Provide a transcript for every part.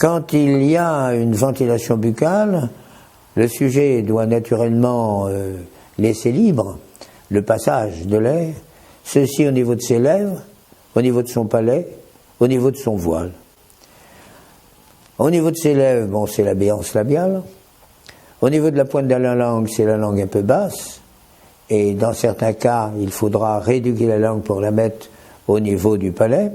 Quand il y a une ventilation buccale, le sujet doit naturellement laisser libre le passage de l'air, ceci au niveau de ses lèvres, au niveau de son palais, au niveau de son voile. Au niveau de ses lèvres, bon, c'est la béance labiale. Au niveau de la pointe de la langue, c'est la langue un peu basse. Et dans certains cas, il faudra rééduquer la langue pour la mettre au niveau du palais.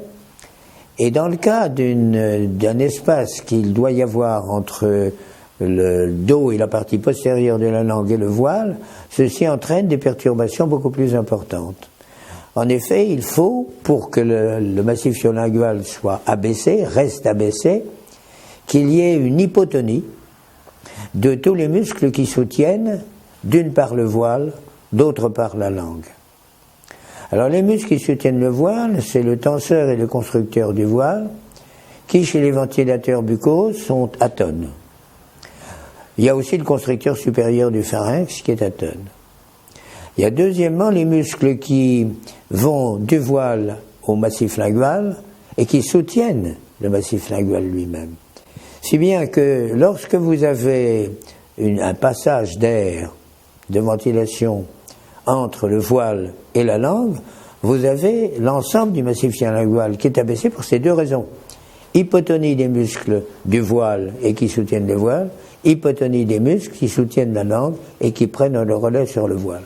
Et dans le cas d'un espace qu'il doit y avoir entre le dos et la partie postérieure de la langue et le voile, ceci entraîne des perturbations beaucoup plus importantes. En effet, il faut, pour que le massif surlingual soit abaissé, reste abaissé, qu'il y ait une hypotonie de tous les muscles qui soutiennent, d'une part le voile, d'autre part la langue. Alors les muscles qui soutiennent le voile, c'est le tenseur et le constructeur du voile, qui chez les ventilateurs buccaux sont atones. Il y a aussi le constructeur supérieur du pharynx qui est atone. Il y a deuxièmement les muscles qui vont du voile au massif lingual et qui soutiennent le massif lingual lui-même. Si bien que lorsque vous avez un passage d'air, de ventilation entre le voile et la langue, vous avez l'ensemble du massif surlingual qui est abaissé pour ces deux raisons. Hypotonie des muscles du voile et qui soutiennent le voile, hypotonie des muscles qui soutiennent la langue et qui prennent le relais sur le voile.